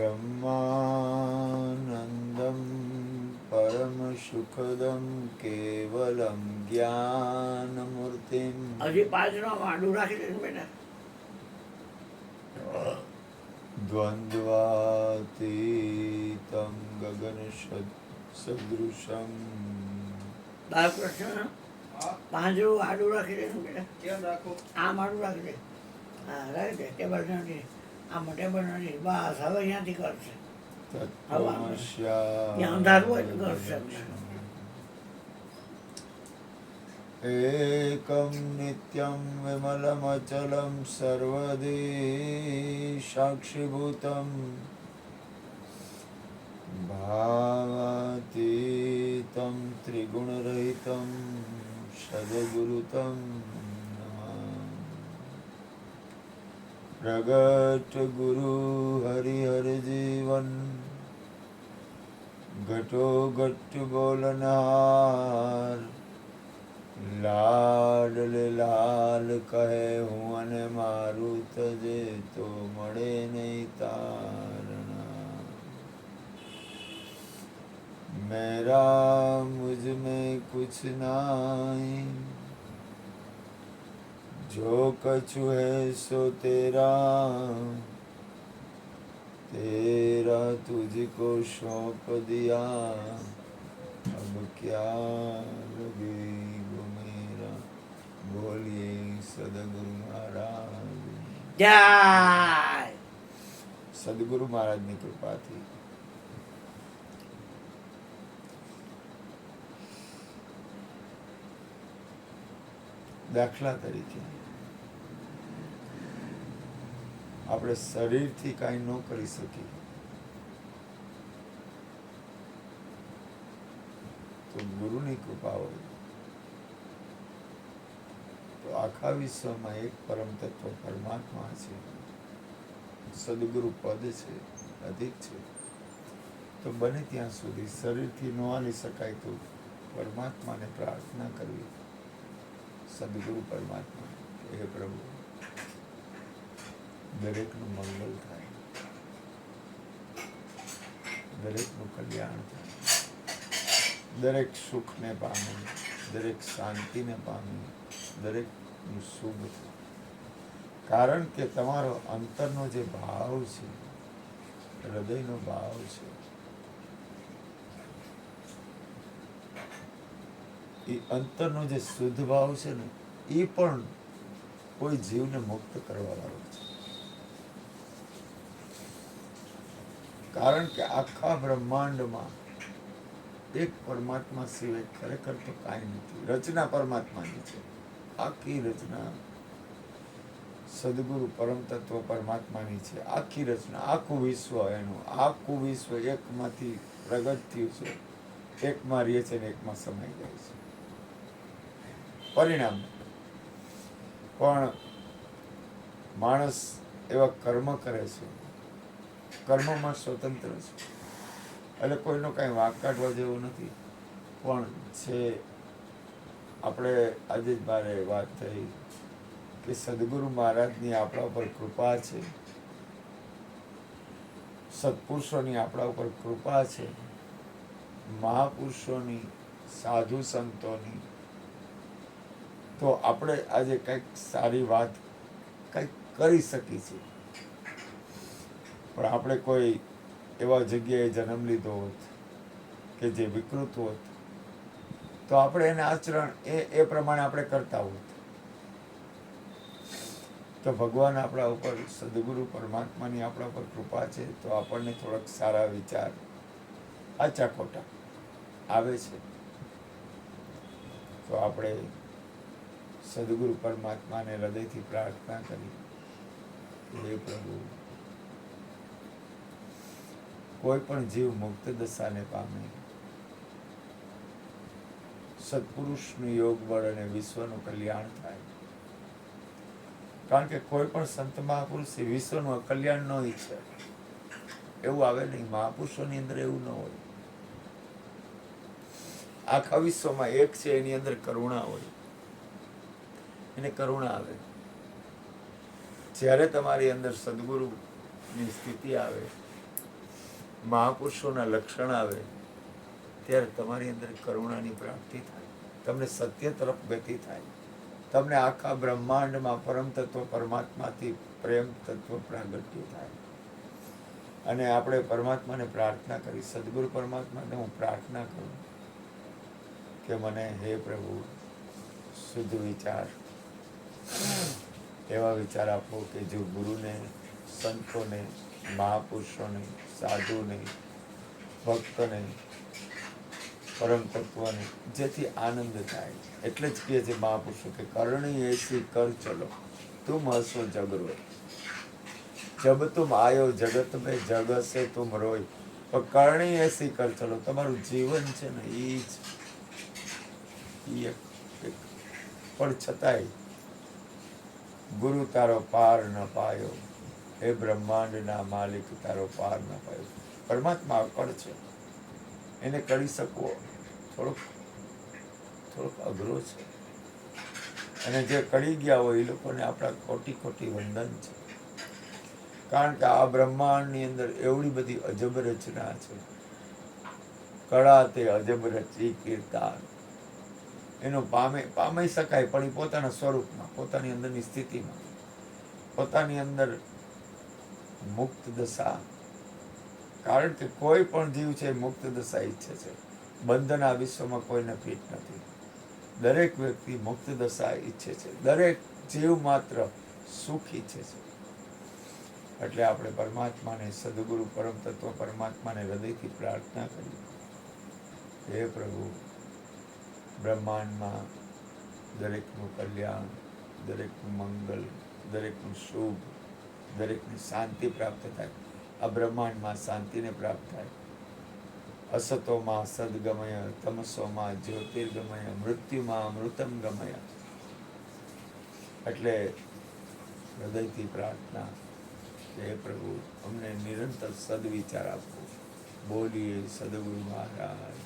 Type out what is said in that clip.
ब्रह्मानन्दं परमसुखदं केवलं ज्ञानमूर्तिं હજી 5 નો આડું રાખી દે બેટા. द्वन्द्वातीतं गगनसदृशं બાળકૃષ્ણ 5 આડું રાખી દે બેટા. કેમ રાખો? આમ આડું રાખી દે. હા રાખી દે. ટેબલ નથી, આમાં ટેબલ નથી. બસ હવે અહીંયાથી કરશે. ત્યાં અંધારું હોય તો કરશે. एकं नित्यं विमलमचलं सर्वදී साक्षिभूतं भावातीतं त्रिगुणरहितं सद्गुरुतं प्रगट गुरु हरिहर जीवन घटो घट बोलनार લાડલે લાલ કહે હું અને મારું તજે તો મળે નહીં તારણા મેરા મુझ में कुछ नहीं जो कछु है सो तेरा तेरा तुझको सौंप दिया अब क्या लगे बोलिए सदगुरु महाराज જય. સદગુરુ મહારાજની કૃપાથી દાખલા તરીકે આપણે શરીરથી કાંઈ ન કરી શકીએ તો ગુરુની કૃપા હોય તો આખા વિશ્વમાં એક પરમ તત્વ પરમાત્મા છે, સદગુરુ પદ છે, અધિક છે. તો બને ત્યાં સુધી શરીરથી ન હાલી શકાય તો પરમાત્માને પ્રાર્થના કરવી, સદગુરુ પરમાત્મા હે પ્રભુ દરેકનું મંગળ થાય, દરેકનું કલ્યાણ થાય, દરેક સુખને પામે, દરેક શાંતિને પામે, દરેકનું શુભ થાય. કારણ કે તમારો અંતરનો જે ભાવ છે, હૃદયનો ભાવ છે, એ અંતરનો જે શુદ્ધ ભાવ છે ને એ પણ કોઈ જીવને મુક્ત કરવા વાળો છે. કારણ કે આખા બ્રહ્માંડમાં એક પરમાત્મા સિવાય ખરેખર તો કાંઈ નથી. રચના પરમાત્માની છે, આખી રચના સદગુરુ પરમ તત્વ પરમાત્માની છે. આખી રચના, આખું વિશ્વ, એનું આખું વિશ્વ એકમાંથી પ્રગટ થયું છે, એકમાં રહે છે ને એકમાં સમાઈ જાય છે. પરિણામ પણ માણસ એવા કર્મ કરે છે, કર્મમાં સ્વતંત્ર છે, એટલે કોઈનો કાંઈ વાંક કાઢવા જેવો નથી. પણ છે આપણે આજે જ મારે વાત થઈ કે સદગુરુ મહારાજની આપણા ઉપર કૃપા છે, સત્પુરુષોની આપણા ઉપર કૃપા છે, મહાપુરુષોની, સાધુ સંતોની. તો આપણે આજે કંઈક સારી વાત કંઈક કરી શકીએ છીએ. પણ આપણે કોઈ એવા જગ્યાએ જન્મ લીધો હોત કે જે વિકૃત હોત તો આપણે એને આચરણ એ પ્રમાણે આપણે કરતા હોત તો ભગવાન આપણા ઉપર, સદગુરુ પરમાત્માની આપણા ઉપર કૃપા છે તો આપણને થોડાક સારા વિચાર આચા ખોટા આવે છે. તો આપણે સદગુરુ પરમાત્માને હૃદયથી પ્રાર્થના કરી, હે પ્રભુ કોઈ પણ જીવ મુક્ત દશાને પામે, સત્પુરુષનું યોગ બળ અને વિશ્વનું કલ્યાણ થાય. કારણ કે કોઈ પણ સંત મહાપુરુષ વિશ્વનું કલ્યાણ ન ઈચ્છે એવું આવે નહીં. મહાપુરુષોની અંદર એવું ન હોય. આખા વિશ્વમાં એક છે, એની અંદર કરુણા હોય, એને કરુણા આવે. જ્યારે તમારી અંદર સદગુરુની સ્થિતિ આવે મહાપુરુષોના લક્ષણ આવે ત્યારે તમારી અંદર કરુણાની પ્રાપ્તિ થાય, તમને સત્ય તરફ ગતિ થાય, તમને આખા બ્રહ્માંડમાં પરમ તત્વ પરમાત્માથી પ્રેમ તત્વ પ્રાગટ્ય થાય. અને આપણે પરમાત્માને પ્રાર્થના કરી, સદગુરુ પરમાત્માને હું પ્રાર્થના કરું કે મને હે પ્રભુ શુદ્ધ વિચાર, એવા વિચાર આપો કે જો ગુરુને, સંતોને, મહાપુરુષોને, સાધુને, ભક્તને, પરમ તત્વને જેથી આનંદ થાય. એટલે જ કહે છે મહાપુરુષો કે કરણી એસી કર ચલો તુમ હસો જગ રોય, જબ તુમ આયો જગત મેં જગ હસે તુમ રોય. પણ કરણી એસી કર ચલો, તમારું જીવન છે ને એ જ પણ છતાંય ગુરુ તારો પાર ન પાયો, હે બ્રહ્માંડના માલિક તારો પાર ન પાયો. પરમાત્મા અકળ છે, એને કરી શકવો થોડોક અઘરો છે. અને જે કરી ગયા હોય એ લોકોને આપણા કોટી કોટી વંદન છે. કારણ કે આ બ્રહ્માંડની અંદર એવડી બધી અજબ રચના છે. કળા તે અજબ રચી કીર્તાન, એનો પામી શકાય પણ એ પોતાના સ્વરૂપમાં, પોતાની અંદરની સ્થિતિમાં, પોતાની અંદર મુક્ત દશા. કારણ કે કોઈ પણ જીવ છે મુક્ત દશા ઈચ્છે છે. બંધન આ વિશ્વમાં કોઈને ફિટ નથી. દરેક વ્યક્તિ મુક્ત દશા ઈચ્છે છે, દરેક જીવ માત્ર સુખ ઈચ્છે છે. એટલે આપણે પરમાત્માને, સદગુરુ પરમ તત્વ પરમાત્માને હૃદયથી પ્રાર્થના કરી, હે પ્રભુ બ્રહ્માંડમાં દરેકનું કલ્યાણ, દરેકનું મંગલ, દરેકનું શુભ, દરેકને શાંતિ પ્રાપ્ત થાય. આ બ્રહ્માંડમાં શાંતિને પ્રાપ્ત થાય. અસતોમાં સદગમય, તમસોમાં જ્યોતિર્ગમય, મૃત્યુમાં અમૃતમ ગમય. એટલે હૃદયથી પ્રાર્થના કે હે પ્રભુ અમને નિરંતર સદવિચાર આપો. બોલીએ સદગુરુ મહારાજ.